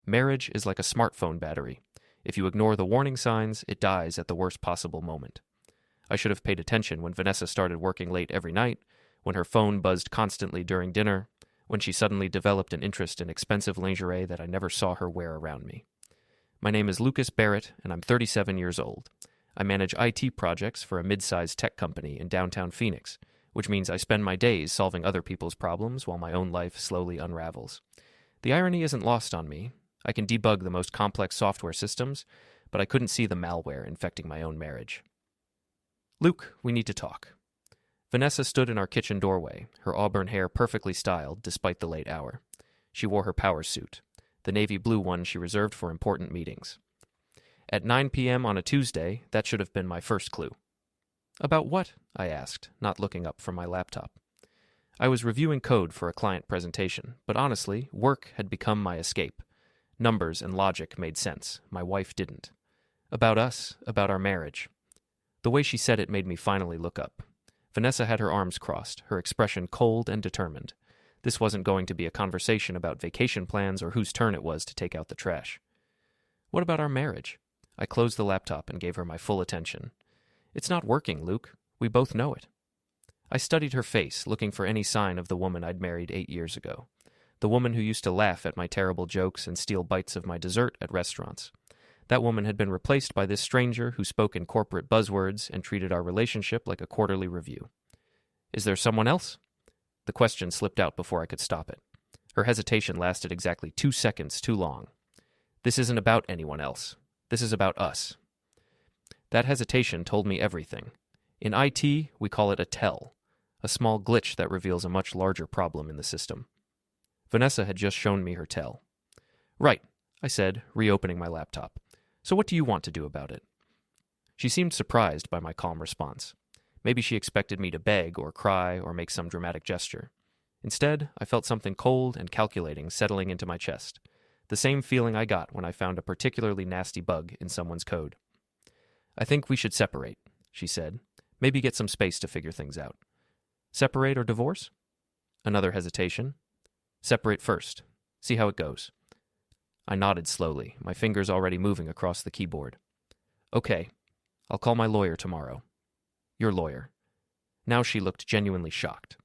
Marriage is like a smartphone battery. If you ignore the warning signs, it dies at the worst possible moment. I should have paid attention when Vanessa started working late every night, when her phone buzzed constantly during dinner, when she suddenly developed an interest in expensive lingerie that I never saw her wear around me. My name is Lucas Barrett, and I'm 37 years old. I manage IT projects for a mid-sized tech company in downtown Phoenix, which means I spend my days solving other people's problems while my own life slowly unravels. The irony isn't lost on me. I can debug the most complex software systems, but I couldn't see the malware infecting my own marriage. Luke, we need to talk. Vanessa stood in our kitchen doorway, her auburn hair perfectly styled despite the late hour. She wore her power suit, the navy blue one she reserved for important meetings. At 9 p.m. on a Tuesday, that should have been my first clue. About what? I asked, not looking up from my laptop. I was reviewing code for a client presentation, but honestly, work had become my escape. Numbers and logic made sense. My wife didn't. About us, about our marriage. The way she said it made me finally look up. Vanessa had her arms crossed, her expression cold and determined. This wasn't going to be a conversation about vacation plans or whose turn it was to take out the trash. What about our marriage? I closed the laptop and gave her my full attention. It's not working, Luke. We both know it. I studied her face, looking for any sign of the woman I'd married 8 years ago. The woman who used to laugh at my terrible jokes and steal bites of my dessert at restaurants. That woman had been replaced by this stranger who spoke in corporate buzzwords and treated our relationship like a quarterly review. Is there someone else? The question slipped out before I could stop it. Her hesitation lasted exactly 2 seconds too long. This isn't about anyone else. This is about us. That hesitation told me everything. In IT, we call it a tell, a small glitch that reveals a much larger problem in the system. Vanessa had just shown me her tell. Right, I said, reopening my laptop. So what do you want to do about it? She seemed surprised by my calm response. Maybe she expected me to beg or cry or make some dramatic gesture. Instead, I felt something cold and calculating settling into my chest. The same feeling I got when I found a particularly nasty bug in someone's code. I think we should separate, she said. Maybe get some space to figure things out. Separate or divorce? Another hesitation. Separate first. See how it goes. I nodded slowly, my fingers already moving across the keyboard. Okay, I'll call my lawyer tomorrow. Your lawyer. Now she looked genuinely shocked.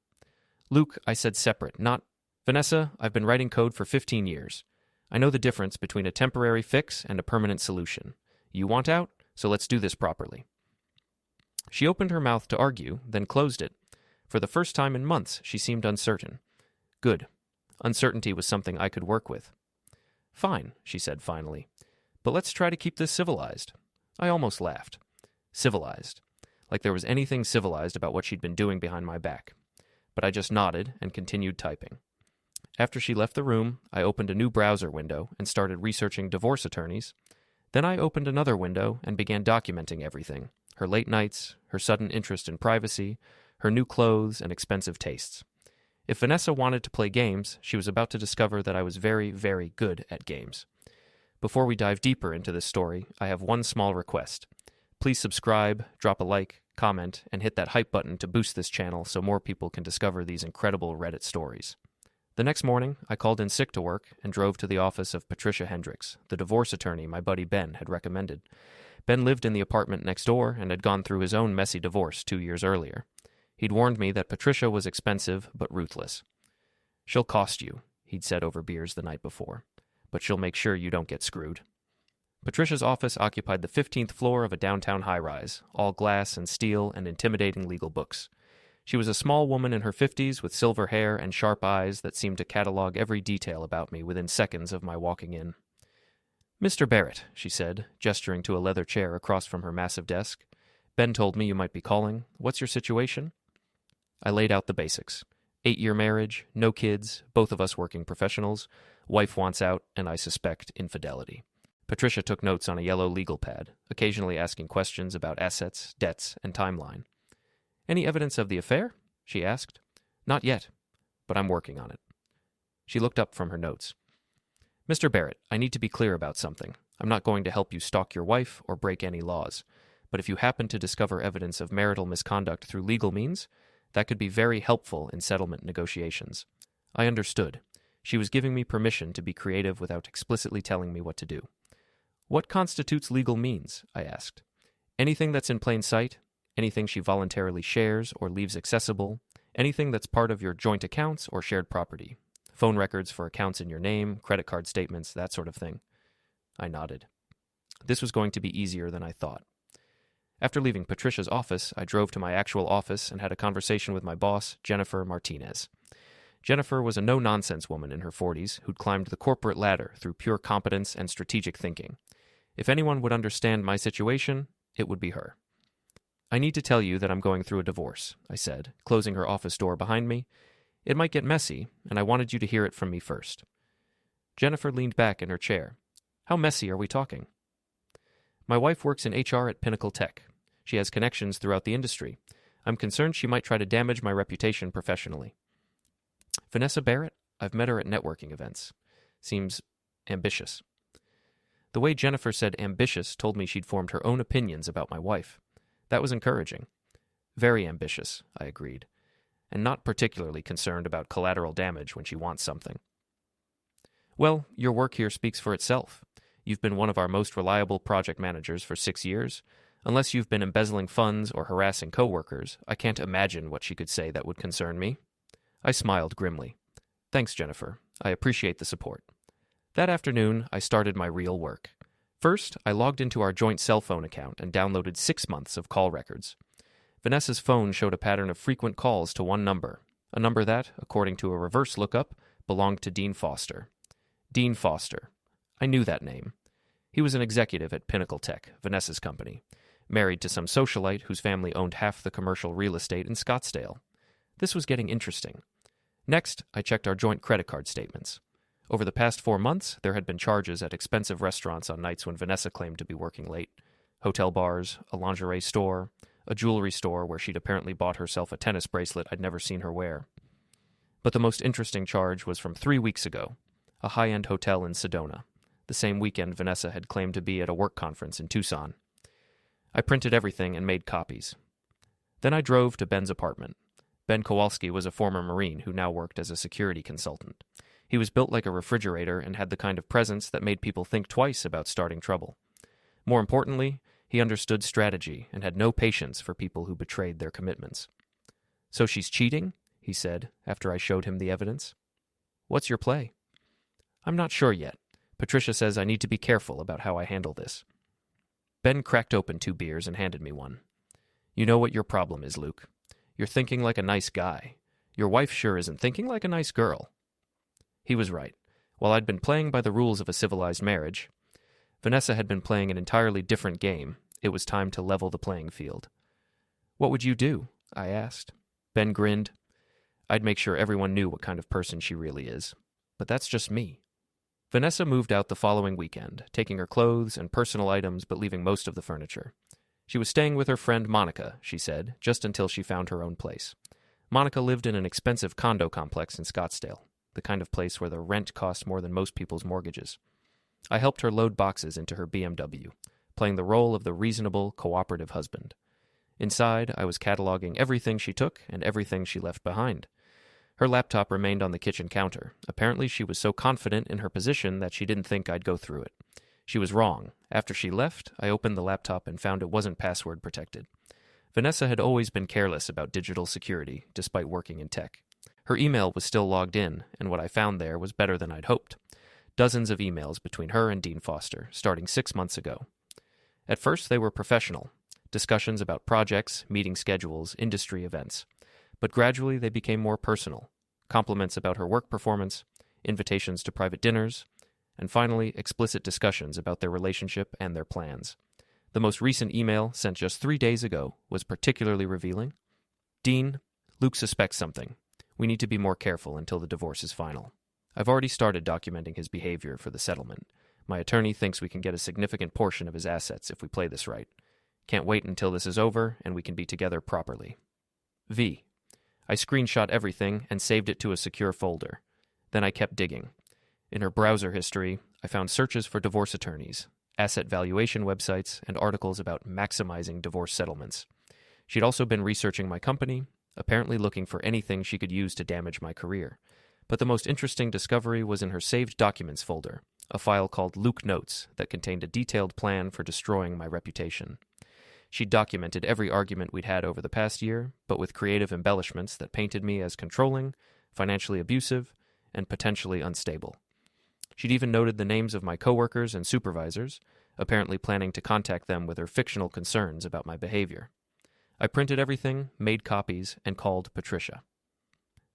Luke, I said separate, not... Vanessa, I've been writing code for 15 years. I know the difference between a temporary fix and a permanent solution. You want out? So let's do this properly. She opened her mouth to argue, then closed it. For the first time in months, she seemed uncertain. Good. Uncertainty was something I could work with. Fine, she said finally. But let's try to keep this civilized. I almost laughed. Civilized. Like there was anything civilized about what she'd been doing behind my back. But I just nodded and continued typing. After she left the room, I opened a new browser window and started researching divorce attorneys. Then I opened another window and began documenting everything. Her late nights, her sudden interest in privacy, her new clothes and expensive tastes. If Vanessa wanted to play games, she was about to discover that I was very, very good at games. Before we dive deeper into this story, I have one small request. Please subscribe, drop a like, comment, and hit that hype button to boost this channel so more people can discover these incredible Reddit stories. The next morning, I called in sick to work and drove to the office of Patricia Hendricks, the divorce attorney my buddy Ben had recommended. Ben lived in the apartment next door and had gone through his own messy divorce 2 years earlier. He'd warned me that Patricia was expensive but ruthless. She'll cost you, he'd said over beers the night before, but she'll make sure you don't get screwed. Patricia's office occupied the 15th floor of a downtown high-rise, all glass and steel and intimidating legal books. She was a small woman in her 50s with silver hair and sharp eyes that seemed to catalog every detail about me within seconds of my walking in. Mr. Barrett, she said, gesturing to a leather chair across from her massive desk. Ben told me you might be calling. What's your situation? I laid out the basics. 8-year marriage, no kids, both of us working professionals, wife wants out, and I suspect infidelity. Patricia took notes on a yellow legal pad, occasionally asking questions about assets, debts, and timeline. Any evidence of the affair? She asked. Not yet, but I'm working on it. She looked up from her notes. Mr. Barrett, I need to be clear about something. I'm not going to help you stalk your wife or break any laws. But if you happen to discover evidence of marital misconduct through legal means, that could be very helpful in settlement negotiations. I understood. She was giving me permission to be creative without explicitly telling me what to do. "What constitutes legal means?" I asked. "Anything that's in plain sight, anything she voluntarily shares or leaves accessible, anything that's part of your joint accounts or shared property. Phone records for accounts in your name, credit card statements, that sort of thing." I nodded. This was going to be easier than I thought. After leaving Patricia's office, I drove to my actual office and had a conversation with my boss, Jennifer Martinez. Jennifer was a no-nonsense woman in her 40s who'd climbed the corporate ladder through pure competence and strategic thinking. If anyone would understand my situation, it would be her. "I need to tell you that I'm going through a divorce," I said, closing her office door behind me. "It might get messy, and I wanted you to hear it from me first." Jennifer leaned back in her chair. "How messy are we talking?" "My wife works in HR at Pinnacle Tech. She has connections throughout the industry. I'm concerned she might try to damage my reputation professionally." "Vanessa Barrett? I've met her at networking events. Seems ambitious." The way Jennifer said ambitious told me she'd formed her own opinions about my wife. That was encouraging. "Very ambitious," I agreed, "and not particularly concerned about collateral damage when she wants something." "Well, your work here speaks for itself. You've been one of our most reliable project managers for 6 years. Unless you've been embezzling funds or harassing coworkers, I can't imagine what she could say that would concern me." I smiled grimly. "Thanks, Jennifer. I appreciate the support." That afternoon, I started my real work. First, I logged into our joint cell phone account and downloaded 6 months of call records. Vanessa's phone showed a pattern of frequent calls to one number, a number that, according to a reverse lookup, belonged to Dean Foster. Dean Foster. I knew that name. He was an executive at Pinnacle Tech, Vanessa's company, married to some socialite whose family owned half the commercial real estate in Scottsdale. This was getting interesting. Next, I checked our joint credit card statements. Over the past 4 months, there had been charges at expensive restaurants on nights when Vanessa claimed to be working late. Hotel bars, a lingerie store, a jewelry store where she'd apparently bought herself a tennis bracelet I'd never seen her wear. But the most interesting charge was from 3 weeks ago, a high-end hotel in Sedona, the same weekend Vanessa had claimed to be at a work conference in Tucson. I printed everything and made copies. Then I drove to Ben's apartment. Ben Kowalski was a former Marine who now worked as a security consultant. He was built like a refrigerator and had the kind of presence that made people think twice about starting trouble. More importantly, he understood strategy and had no patience for people who betrayed their commitments. "So she's cheating?" he said, after I showed him the evidence. "What's your play?" "I'm not sure yet. Patricia says I need to be careful about how I handle this." Ben cracked open 2 beers and handed me one. "You know what your problem is, Luke. You're thinking like a nice guy. Your wife sure isn't thinking like a nice girl." He was right. While I'd been playing by the rules of a civilized marriage, Vanessa had been playing an entirely different game. It was time to level the playing field. "What would you do?" I asked. Ben grinned. "I'd make sure everyone knew what kind of person she really is. But that's just me." Vanessa moved out the following weekend, taking her clothes and personal items but leaving most of the furniture. She was staying with her friend Monica, she said, just until she found her own place. Monica lived in an expensive condo complex in Scottsdale, the kind of place where the rent cost more than most people's mortgages. I helped her load boxes into her BMW, playing the role of the reasonable, cooperative husband. Inside, I was cataloging everything she took and everything she left behind. Her laptop remained on the kitchen counter. Apparently she was so confident in her position that she didn't think I'd go through it. She was wrong. After she left, I opened the laptop and found it wasn't password protected. Vanessa had always been careless about digital security, despite working in tech. Her email was still logged in, and what I found there was better than I'd hoped. Dozens of emails between her and Dean Foster, starting 6 months ago. At first, they were professional, discussions about projects, meeting schedules, industry events. But gradually they became more personal, compliments about her work performance, invitations to private dinners, and finally explicit discussions about their relationship and their plans. The most recent email, sent just 3 days ago, was particularly revealing. "Dean, Luke suspects something. We need to be more careful until the divorce is final. I've already started documenting his behavior for the settlement. My attorney thinks we can get a significant portion of his assets if we play this right. Can't wait until this is over and we can be together properly. V." I screenshot everything and saved it to a secure folder. Then I kept digging. In her browser history, I found searches for divorce attorneys, asset valuation websites, and articles about maximizing divorce settlements. She'd also been researching my company, apparently looking for anything she could use to damage my career. But the most interesting discovery was in her saved documents folder, a file called Luke Notes that contained a detailed plan for destroying my reputation. She'd documented every argument we'd had over the past year, but with creative embellishments that painted me as controlling, financially abusive, and potentially unstable. She'd even noted the names of my coworkers and supervisors, apparently planning to contact them with her fictional concerns about my behavior. I printed everything, made copies, and called Patricia.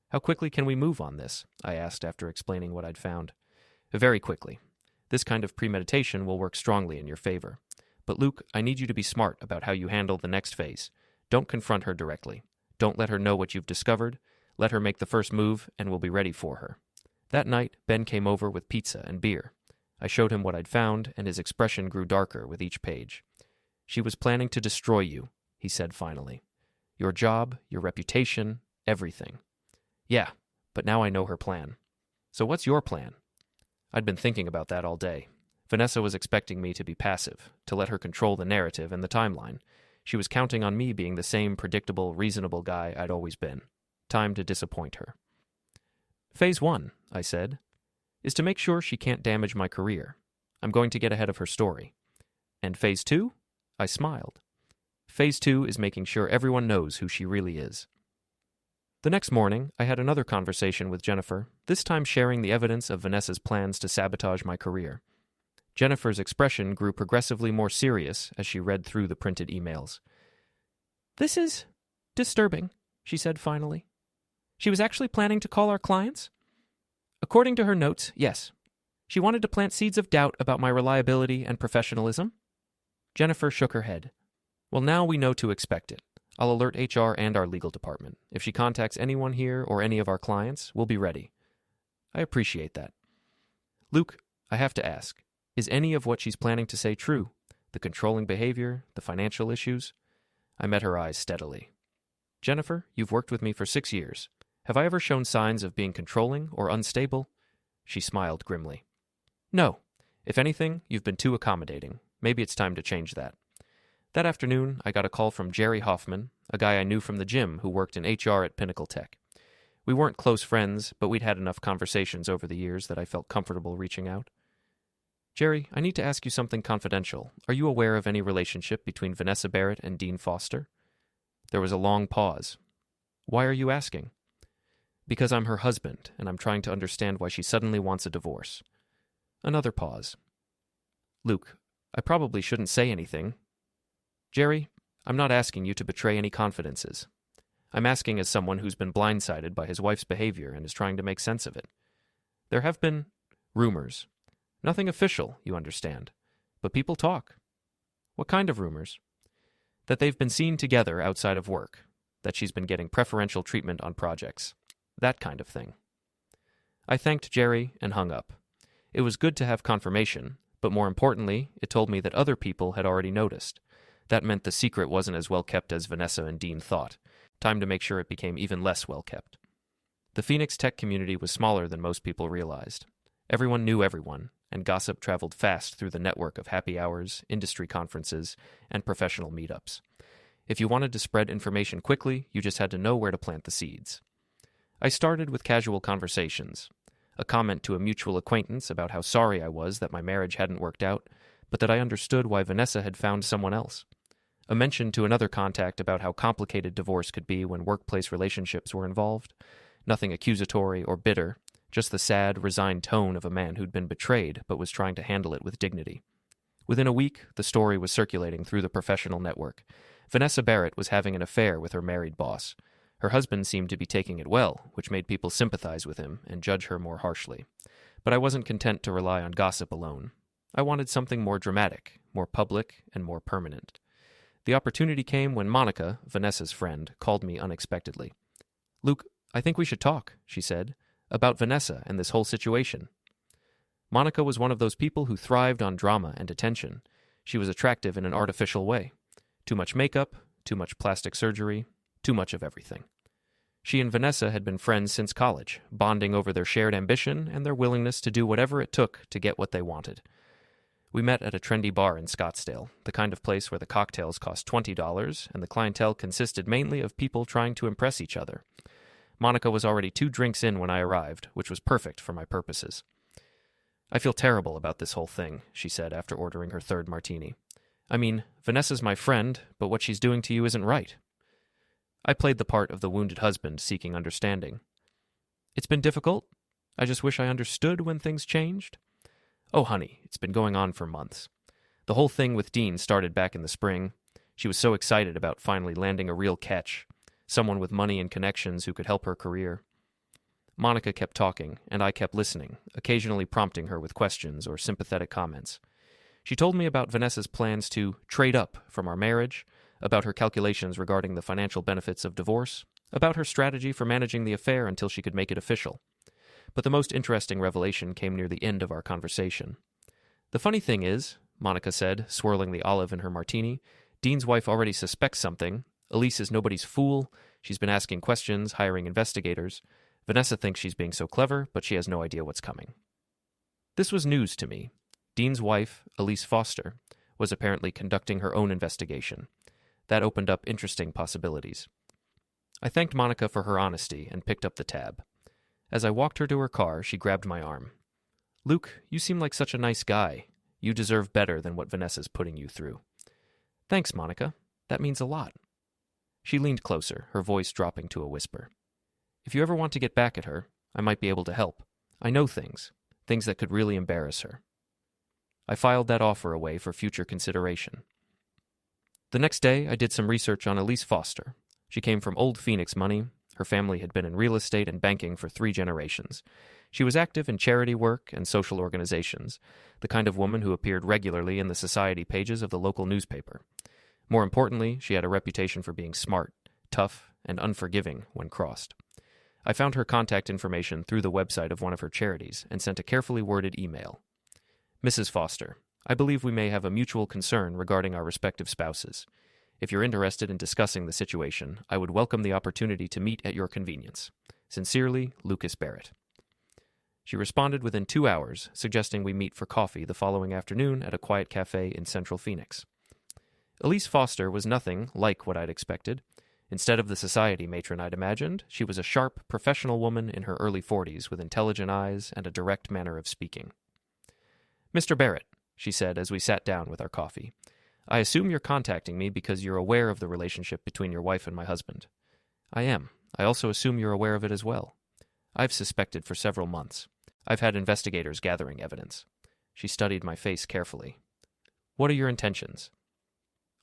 "How quickly can we move on this?" I asked after explaining what I'd found. "Very quickly. This kind of premeditation will work strongly in your favor. But Luke, I need you to be smart about how you handle the next phase. Don't confront her directly. Don't let her know what you've discovered. Let her make the first move, and we'll be ready for her." That night, Ben came over with pizza and beer. I showed him what I'd found, and his expression grew darker with each page. "She was planning to destroy you," he said finally. "Your job, your reputation, everything." "Yeah, but now I know her plan." "So what's your plan?" I'd been thinking about that all day. Vanessa was expecting me to be passive, to let her control the narrative and the timeline. She was counting on me being the same predictable, reasonable guy I'd always been. Time to disappoint her. "Phase 1, I said, is to make sure she can't damage my career. I'm going to get ahead of her story. And Phase 2? I smiled. Phase 2 is making sure everyone knows who she really is." The next morning, I had another conversation with Jennifer, this time sharing the evidence of Vanessa's plans to sabotage my career. Jennifer's expression grew progressively more serious as she read through the printed emails. "This is disturbing," she said finally. "She was actually planning to call our clients?" "According to her notes, yes. She wanted to plant seeds of doubt about my reliability and professionalism." Jennifer shook her head. "Well, now we know to expect it. I'll alert HR and our legal department. If she contacts anyone here or any of our clients, we'll be ready." "I appreciate that." "Luke, I have to ask, is any of what she's planning to say true? The controlling behavior, the financial issues?" I met her eyes steadily. "Jennifer, you've worked with me for 6 years. Have I ever shown signs of being controlling or unstable?" She smiled grimly. "No. If anything, you've been too accommodating. Maybe it's time to change that." That afternoon, I got a call from Jerry Hoffman, a guy I knew from the gym who worked in HR at Pinnacle Tech. We weren't close friends, but we'd had enough conversations over the years that I felt comfortable reaching out. "Jerry, I need to ask you something confidential. Are you aware of any relationship between Vanessa Barrett and Dean Foster?" There was a long pause. "Why are you asking?" "Because I'm her husband, and I'm trying to understand why she suddenly wants a divorce." Another pause. "Luke, I probably shouldn't say anything." "Jerry, I'm not asking you to betray any confidences. I'm asking as someone who's been blindsided by his wife's behavior and is trying to make sense of it. There have been rumors. Nothing official, you understand. But people talk." "What kind of rumors?" "That they've been seen together outside of work. That she's been getting preferential treatment on projects. That kind of thing." I thanked Jerry and hung up. It was good to have confirmation, but more importantly, it told me that other people had already noticed. That meant the secret wasn't as well kept as Vanessa and Dean thought. Time to make sure it became even less well kept. The Phoenix tech community was smaller than most people realized. Everyone knew everyone, and gossip traveled fast through the network of happy hours, industry conferences, and professional meetups. If you wanted to spread information quickly, you just had to know where to plant the seeds. I started with casual conversations. A comment to a mutual acquaintance about how sorry I was that my marriage hadn't worked out, but that I understood why Vanessa had found someone else. A mention to another contact about how complicated divorce could be when workplace relationships were involved. Nothing accusatory or bitter, just the sad, resigned tone of a man who'd been betrayed but was trying to handle it with dignity. Within a week, the story was circulating through the professional network. Vanessa Barrett was having an affair with her married boss. Her husband seemed to be taking it well, which made people sympathize with him and judge her more harshly. But I wasn't content to rely on gossip alone. I wanted something more dramatic, more public, and more permanent. The opportunity came when Monica, Vanessa's friend, called me unexpectedly. "Luke, I think we should talk," she said, "about Vanessa and this whole situation." Monica was one of those people who thrived on drama and attention. She was attractive in an artificial way. Too much makeup, too much plastic surgery, too much of everything. She and Vanessa had been friends since college, bonding over their shared ambition and their willingness to do whatever it took to get what they wanted. We met at a trendy bar in Scottsdale, the kind of place where the cocktails cost $20 and the clientele consisted mainly of people trying to impress each other. Monica was already 2 drinks in when I arrived, which was perfect for my purposes. "I feel terrible about this whole thing," she said after ordering her 3rd martini. "I mean, Vanessa's my friend, but what she's doing to you isn't right." I played the part of the wounded husband seeking understanding. "It's been difficult. I just wish I understood when things changed." "Oh, honey, it's been going on for months. The whole thing with Dean started back in the spring. She was so excited about finally landing a real catch, someone with money and connections who could help her career." Monica kept talking, and I kept listening, occasionally prompting her with questions or sympathetic comments. She told me about Vanessa's plans to trade up from our marriage, about her calculations regarding the financial benefits of divorce, about her strategy for managing the affair until she could make it official. But the most interesting revelation came near the end of our conversation. "The funny thing is," Monica said, swirling the olive in her martini, "Dean's wife already suspects something. Elise is nobody's fool. She's been asking questions, hiring investigators. Vanessa thinks she's being so clever, but she has no idea what's coming." This was news to me. Dean's wife, Elise Foster, was apparently conducting her own investigation. That opened up interesting possibilities. I thanked Monica for her honesty and picked up the tab. As I walked her to her car, she grabbed my arm. "Luke, you seem like such a nice guy. You deserve better than what Vanessa's putting you through." "Thanks, Monica. That means a lot." She leaned closer, her voice dropping to a whisper. "If you ever want to get back at her, I might be able to help. I know things that could really embarrass her." I filed that offer away for future consideration. The next day, I did some research on Elise Foster. She came from old Phoenix money. Her family had been in real estate and banking for 3 generations. She was active in charity work and social organizations, the kind of woman who appeared regularly in the society pages of the local newspaper. More importantly, she had a reputation for being smart, tough, and unforgiving when crossed. I found her contact information through the website of one of her charities and sent a carefully worded email. "Mrs. Foster, I believe we may have a mutual concern regarding our respective spouses. If you're interested in discussing the situation, I would welcome the opportunity to meet at your convenience. Sincerely, Lucas Barrett." She responded within 2 hours, suggesting we meet for coffee the following afternoon at a quiet cafe in central Phoenix. Elise Foster was nothing like what I'd expected. Instead of the society matron I'd imagined, she was a sharp, professional woman in her early 40s with intelligent eyes and a direct manner of speaking. "Mr. Barrett," she said as we sat down with our coffee, "I assume you're contacting me because you're aware of the relationship between your wife and my husband." "I am. I also assume you're aware of it as well." "I've suspected for several months. I've had investigators gathering evidence." She studied my face carefully. "What are your intentions?"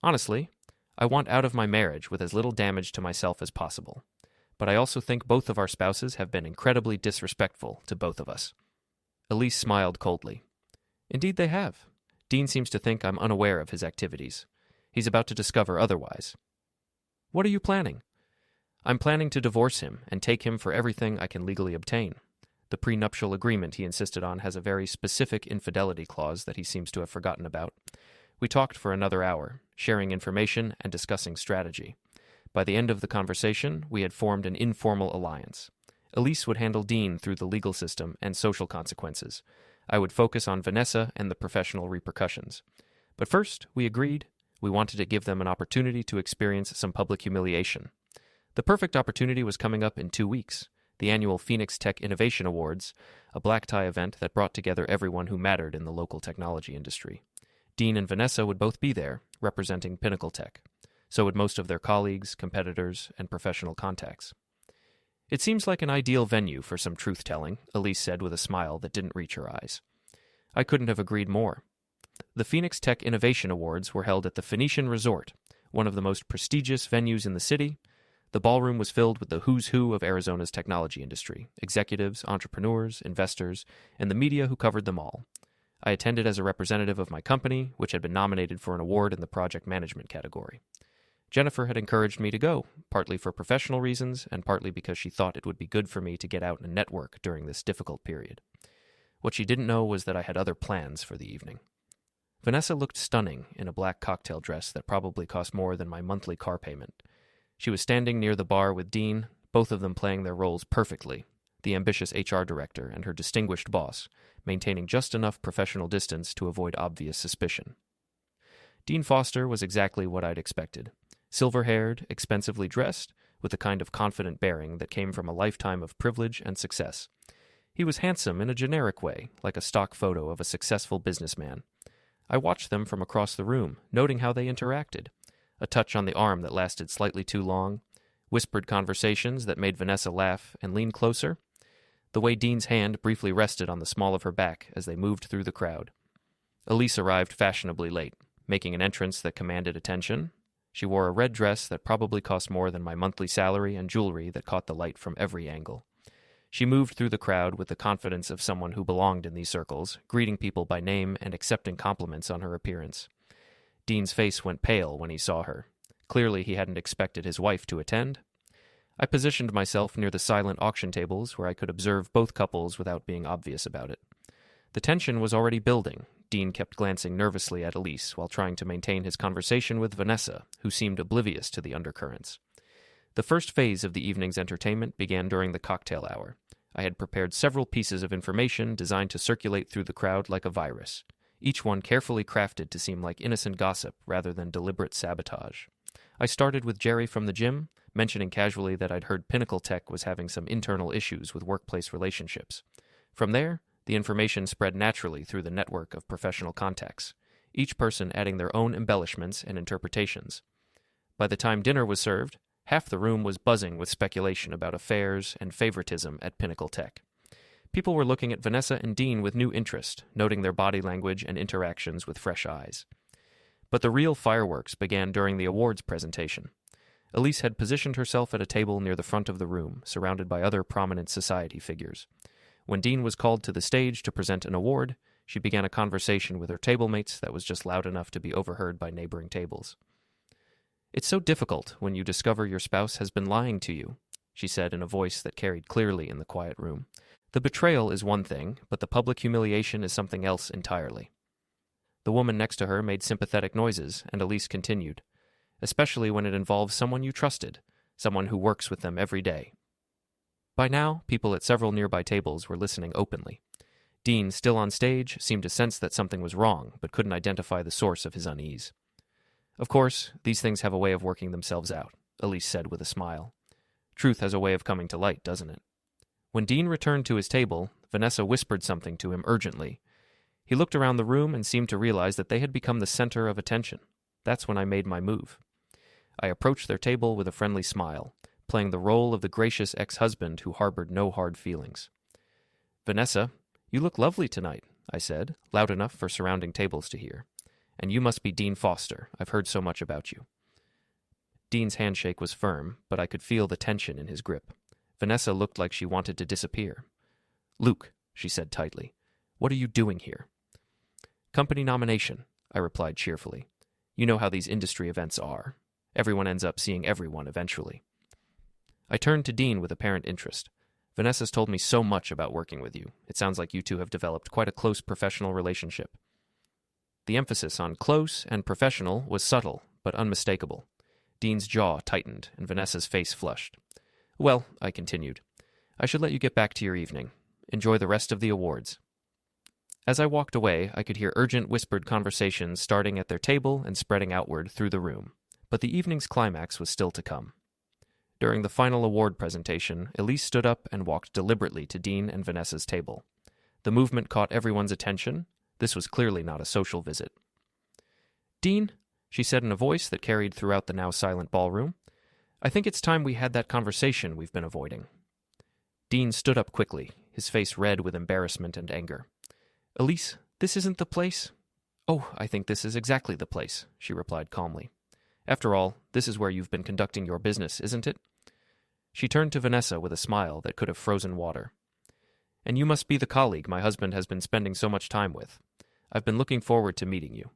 "Honestly, I want out of my marriage with as little damage to myself as possible. But I also think both of our spouses have been incredibly disrespectful to both of us." Elise smiled coldly. "Indeed they have. Dean seems to think I'm unaware of his activities. He's about to discover otherwise." "What are you planning?" "I'm planning to divorce him and take him for everything I can legally obtain. The prenuptial agreement he insisted on has a very specific infidelity clause that he seems to have forgotten about. We talked for another hour, sharing information and discussing strategy. By the end of the conversation, we had formed an informal alliance. Elise would handle Dean through the legal system and social consequences. I would focus on Vanessa and the professional repercussions. But first, we agreed, we wanted to give them an opportunity to experience some public humiliation. The perfect opportunity was coming up in 2 weeks, the annual Phoenix Tech Innovation Awards, a black tie event that brought together everyone who mattered in the local technology industry. Dean and Vanessa would both be there, representing Pinnacle Tech. So would most of their colleagues, competitors, and professional contacts. "It seems like an ideal venue for some truth-telling," Elise said with a smile that didn't reach her eyes. I couldn't have agreed more. The Phoenix Tech Innovation Awards were held at the Phoenician Resort, one of the most prestigious venues in the city. The ballroom was filled with the who's who of Arizona's technology industry, executives, entrepreneurs, investors, and the media who covered them all. I attended as a representative of my company, which had been nominated for an award in the project management category. Jennifer had encouraged me to go, partly for professional reasons and partly because she thought it would be good for me to get out and network during this difficult period. What she didn't know was that I had other plans for the evening. Vanessa looked stunning in a black cocktail dress that probably cost more than my monthly car payment. She was standing near the bar with Dean, both of them playing their roles perfectly, the ambitious HR director and her distinguished boss, maintaining just enough professional distance to avoid obvious suspicion. Dean Foster was exactly what I'd expected. Silver-haired, expensively dressed, with the kind of confident bearing that came from a lifetime of privilege and success. He was handsome in a generic way, like a stock photo of a successful businessman. I watched them from across the room, noting how they interacted. A touch on the arm that lasted slightly too long, whispered conversations that made Vanessa laugh and lean closer, the way Dean's hand briefly rested on the small of her back as they moved through the crowd. Elise arrived fashionably late, making an entrance that commanded attention. She wore a red dress that probably cost more than my monthly salary and jewelry that caught the light from every angle. She moved through the crowd with the confidence of someone who belonged in these circles, greeting people by name and accepting compliments on her appearance. Dean's face went pale when he saw her. Clearly he hadn't expected his wife to attend. I positioned myself near the silent auction tables where I could observe both couples without being obvious about it. The tension was already building. Dean kept glancing nervously at Elise while trying to maintain his conversation with Vanessa, who seemed oblivious to the undercurrents. The first phase of the evening's entertainment began during the cocktail hour. I had prepared several pieces of information designed to circulate through the crowd like a virus, each one carefully crafted to seem like innocent gossip rather than deliberate sabotage. I started with Jerry from the gym, mentioning casually that I'd heard Pinnacle Tech was having some internal issues with workplace relationships. From there, the information spread naturally through the network of professional contacts, each person adding their own embellishments and interpretations. By the time dinner was served, half the room was buzzing with speculation about affairs and favoritism at Pinnacle Tech. People were looking at Vanessa and Dean with new interest, noting their body language and interactions with fresh eyes. But the real fireworks began during the awards presentation. Elise had positioned herself at a table near the front of the room, surrounded by other prominent society figures. When Dean was called to the stage to present an award, she began a conversation with her tablemates that was just loud enough to be overheard by neighboring tables. "It's so difficult when you discover your spouse has been lying to you," she said in a voice that carried clearly in the quiet room. "The betrayal is one thing, but the public humiliation is something else entirely." The woman next to her made sympathetic noises, and Elise continued, "Especially when it involves someone you trusted, someone who works with them every day." By now, people at several nearby tables were listening openly. Dean, still on stage, seemed to sense that something was wrong, but couldn't identify the source of his unease. "Of course, these things have a way of working themselves out," Elise said with a smile. "Truth has a way of coming to light, doesn't it?" When Dean returned to his table, Vanessa whispered something to him urgently. He looked around the room and seemed to realize that they had become the center of attention. That's when I made my move. I approached their table with a friendly smile, playing the role of the gracious ex-husband who harbored no hard feelings. "Vanessa, you look lovely tonight," I said, loud enough for surrounding tables to hear. "And you must be Dean Foster. I've heard so much about you." Dean's handshake was firm, but I could feel the tension in his grip. Vanessa looked like she wanted to disappear. "Luke," she said tightly, "what are you doing here?" "Company nomination," I replied cheerfully. "You know how these industry events are. Everyone ends up seeing everyone eventually." I turned to Dean with apparent interest. "Vanessa's told me so much about working with you. It sounds like you two have developed quite a close professional relationship." The emphasis on close and professional was subtle, but unmistakable. Dean's jaw tightened, and Vanessa's face flushed. "Well," I continued, "I should let you get back to your evening. Enjoy the rest of the awards." As I walked away, I could hear urgent whispered conversations starting at their table and spreading outward through the room. But the evening's climax was still to come. During the final award presentation, Elise stood up and walked deliberately to Dean and Vanessa's table. The movement caught everyone's attention. This was clearly not a social visit. "Dean," she said in a voice that carried throughout the now silent ballroom, "I think it's time we had that conversation we've been avoiding." Dean stood up quickly, his face red with embarrassment and anger. "Elise, this isn't the place." "Oh, I think this is exactly the place," she replied calmly. "After all, this is where you've been conducting your business, isn't it?" She turned to Vanessa with a smile that could have frozen water. "And you must be the colleague my husband has been spending so much time with. I've been looking forward to meeting you."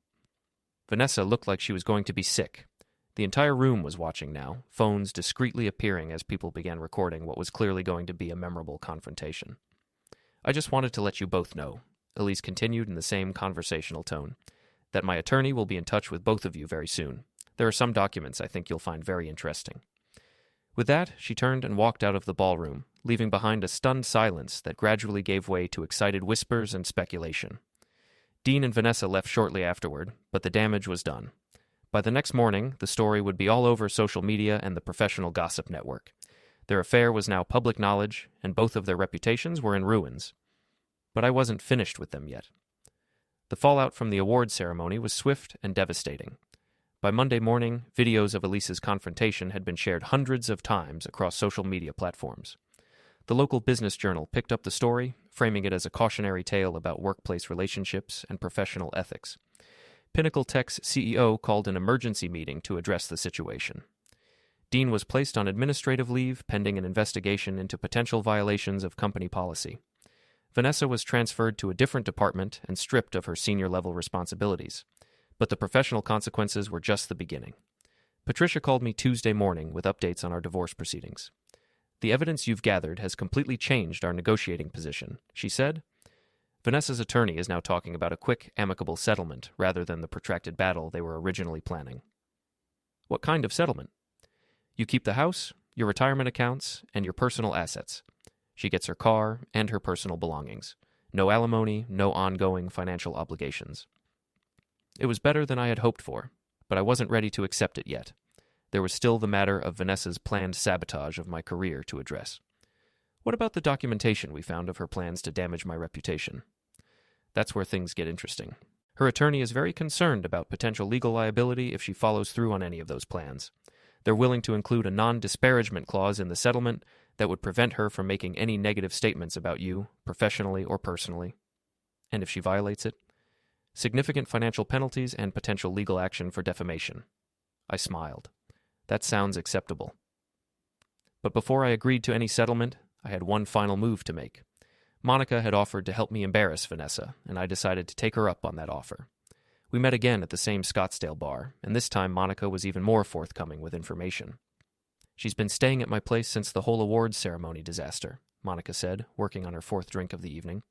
Vanessa looked like she was going to be sick. The entire room was watching now, phones discreetly appearing as people began recording what was clearly going to be a memorable confrontation. "I just wanted to let you both know," Elise continued in the same conversational tone, "that my attorney will be in touch with both of you very soon. There are some documents I think you'll find very interesting." With that, she turned and walked out of the ballroom, leaving behind a stunned silence that gradually gave way to excited whispers and speculation. Dean and Vanessa left shortly afterward, but the damage was done. By the next morning, the story would be all over social media and the professional gossip network. Their affair was now public knowledge, and both of their reputations were in ruins. But I wasn't finished with them yet. The fallout from the award ceremony was swift and devastating. By Monday morning, videos of Elise's confrontation had been shared hundreds of times across social media platforms. The local business journal picked up the story, framing it as a cautionary tale about workplace relationships and professional ethics. Pinnacle Tech's CEO called an emergency meeting to address the situation. Dean was placed on administrative leave pending an investigation into potential violations of company policy. Vanessa was transferred to a different department and stripped of her senior-level responsibilities. But the professional consequences were just the beginning. Patricia called me Tuesday morning with updates on our divorce proceedings. "The evidence you've gathered has completely changed our negotiating position," she said. Vanessa's attorney is now talking about a quick, amicable settlement rather than the protracted battle they were originally planning. "What kind of settlement?" "You keep the house, your retirement accounts, and your personal assets." She gets her car and her personal belongings. No alimony, no ongoing financial obligations. It was better than I had hoped for, but I wasn't ready to accept it yet. There was still the matter of Vanessa's planned sabotage of my career to address. "What about the documentation we found of her plans to damage my reputation?" That's where things get interesting. Her attorney is very concerned about potential legal liability if she follows through on any of those plans. They're willing to include a non-disparagement clause in the settlement that would prevent her from making any negative statements about you, professionally or personally. And if she violates it, significant financial penalties and potential legal action for defamation. I smiled. That sounds acceptable. But before I agreed to any settlement, I had one final move to make. Monica had offered to help me embarrass Vanessa, and I decided to take her up on that offer. We met again at the same Scottsdale bar, and this time Monica was even more forthcoming with information. "She's been staying at my place since the whole awards ceremony disaster," Monica said, working on her fourth drink of the evening.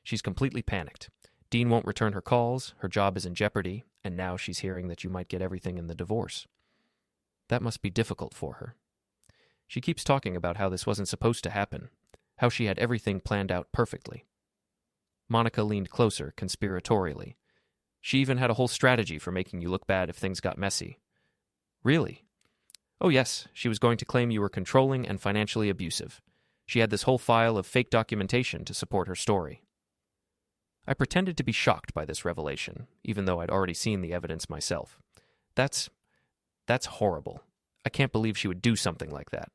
"She's completely panicked. Dean won't return her calls, her job is in jeopardy, and now she's hearing that you might get everything in the divorce. That must be difficult for her. She keeps talking about how this wasn't supposed to happen, how she had everything planned out perfectly." Monica leaned closer, conspiratorially. "She even had a whole strategy for making you look bad if things got messy." "Really?" "Oh yes, she was going to claim you were controlling and financially abusive. She had this whole file of fake documentation to support her story." I pretended to be shocked by this revelation, even though I'd already seen the evidence myself. That's horrible. I can't believe she would do something like that."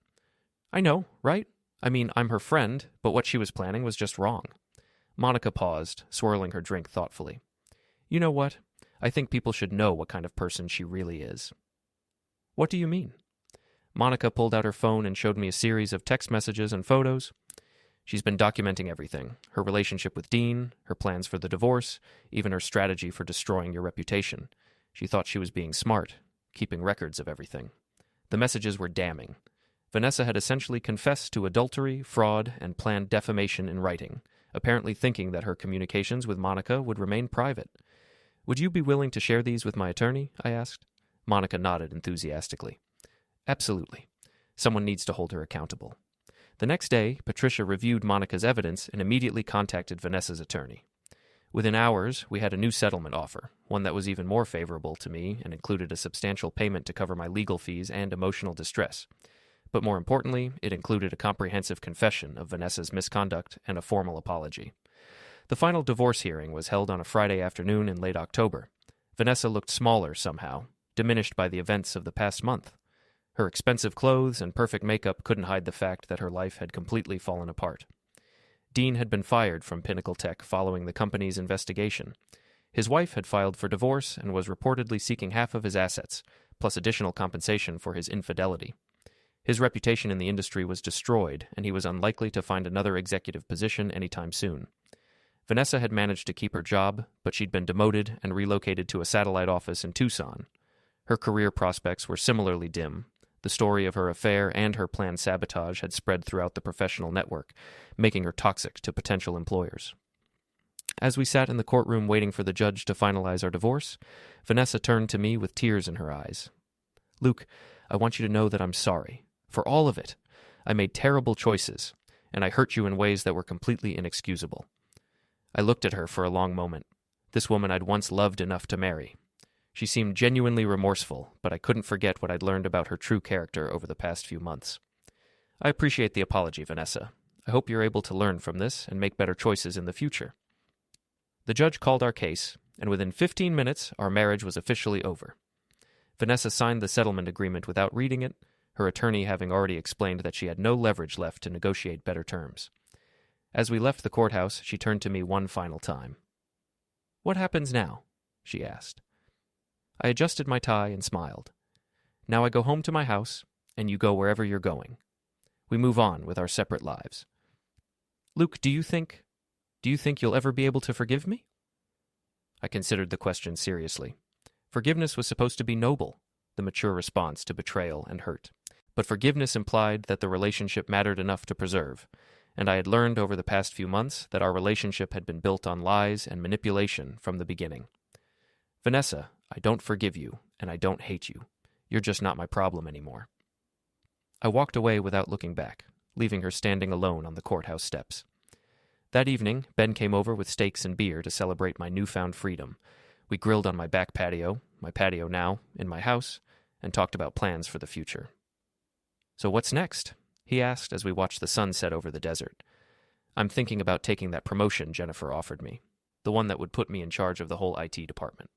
"I know, right? I mean, I'm her friend, but what she was planning was just wrong." Monica paused, swirling her drink thoughtfully. "You know what? I think people should know what kind of person she really is." "What do you mean?" Monica pulled out her phone and showed me a series of text messages and photos. "She's been documenting everything, her relationship with Dean, her plans for the divorce, even her strategy for destroying your reputation. She thought she was being smart, keeping records of everything." The messages were damning. Vanessa had essentially confessed to adultery, fraud, and planned defamation in writing, apparently thinking that her communications with Monica would remain private. "Would you be willing to share these with my attorney?" I asked. Monica nodded enthusiastically. "Absolutely. Someone needs to hold her accountable." The next day, Patricia reviewed Monica's evidence and immediately contacted Vanessa's attorney. Within hours, we had a new settlement offer, one that was even more favorable to me and included a substantial payment to cover my legal fees and emotional distress. But more importantly, it included a comprehensive confession of Vanessa's misconduct and a formal apology. The final divorce hearing was held on a Friday afternoon in late October. Vanessa looked smaller somehow, diminished by the events of the past month. Her expensive clothes and perfect makeup couldn't hide the fact that her life had completely fallen apart. Dean had been fired from Pinnacle Tech following the company's investigation. His wife had filed for divorce and was reportedly seeking half of his assets, plus additional compensation for his infidelity. His reputation in the industry was destroyed, and he was unlikely to find another executive position anytime soon. Vanessa had managed to keep her job, but she'd been demoted and relocated to a satellite office in Tucson. Her career prospects were similarly dim. The story of her affair and her planned sabotage had spread throughout the professional network, making her toxic to potential employers. As we sat in the courtroom waiting for the judge to finalize our divorce, Vanessa turned to me with tears in her eyes. "Luke, I want you to know that I'm sorry. For all of it. I made terrible choices, and I hurt you in ways that were completely inexcusable." I looked at her for a long moment. This woman I'd once loved enough to marry. She seemed genuinely remorseful, but I couldn't forget what I'd learned about her true character over the past few months. I appreciate the apology, Vanessa. I hope you're able to learn from this and make better choices in the future. The judge called our case, and within 15 minutes, our marriage was officially over. Vanessa signed the settlement agreement without reading it, her attorney having already explained that she had no leverage left to negotiate better terms. As we left the courthouse, she turned to me one final time. "What happens now?" she asked. I adjusted my tie and smiled. "Now I go home to my house, and you go wherever you're going. We move on with our separate lives." "Luke, do you think you'll ever be able to forgive me?" I considered the question seriously. Forgiveness was supposed to be noble, the mature response to betrayal and hurt. But forgiveness implied that the relationship mattered enough to preserve, and I had learned over the past few months that our relationship had been built on lies and manipulation from the beginning. "Vanessa, I don't forgive you, and I don't hate you. You're just not my problem anymore." I walked away without looking back, leaving her standing alone on the courthouse steps. That evening, Ben came over with steaks and beer to celebrate my newfound freedom. We grilled on my back patio, my patio now, in my house, and talked about plans for the future. "So what's next?" he asked as we watched the sun set over the desert. "I'm thinking about taking that promotion Jennifer offered me, the one that would put me in charge of the whole IT department."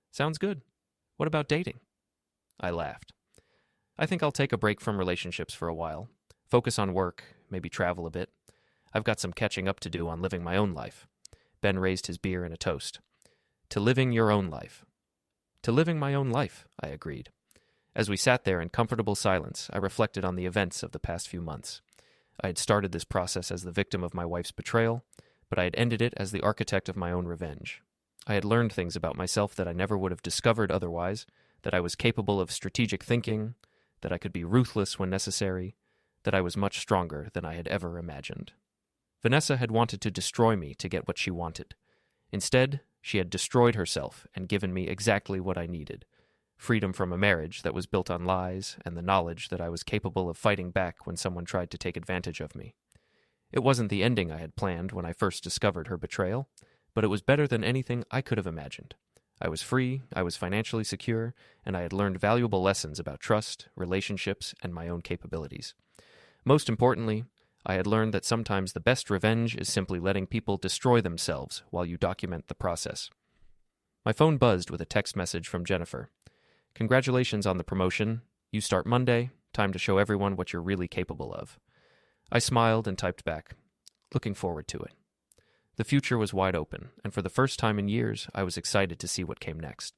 "Sounds good. What about dating?" I laughed. "I think I'll take a break from relationships for a while, focus on work, maybe travel a bit. I've got some catching up to do on living my own life." Ben raised his beer in a toast. "To living your own life." "To living my own life," I agreed. As we sat there in comfortable silence, I reflected on the events of the past few months. I had started this process as the victim of my wife's betrayal, but I had ended it as the architect of my own revenge. I had learned things about myself that I never would have discovered otherwise, that I was capable of strategic thinking, that I could be ruthless when necessary, that I was much stronger than I had ever imagined. Vanessa had wanted to destroy me to get what she wanted. Instead, she had destroyed herself and given me exactly what I needed: freedom from a marriage that was built on lies and the knowledge that I was capable of fighting back when someone tried to take advantage of me. It wasn't the ending I had planned when I first discovered her betrayal, but it was better than anything I could have imagined. I was free, I was financially secure, and I had learned valuable lessons about trust, relationships, and my own capabilities. Most importantly, I had learned that sometimes the best revenge is simply letting people destroy themselves while you document the process. My phone buzzed with a text message from Jennifer. "Congratulations on the promotion. You start Monday. Time to show everyone what you're really capable of." I smiled and typed back, "Looking forward to it." The future was wide open, and for the first time in years, I was excited to see what came next.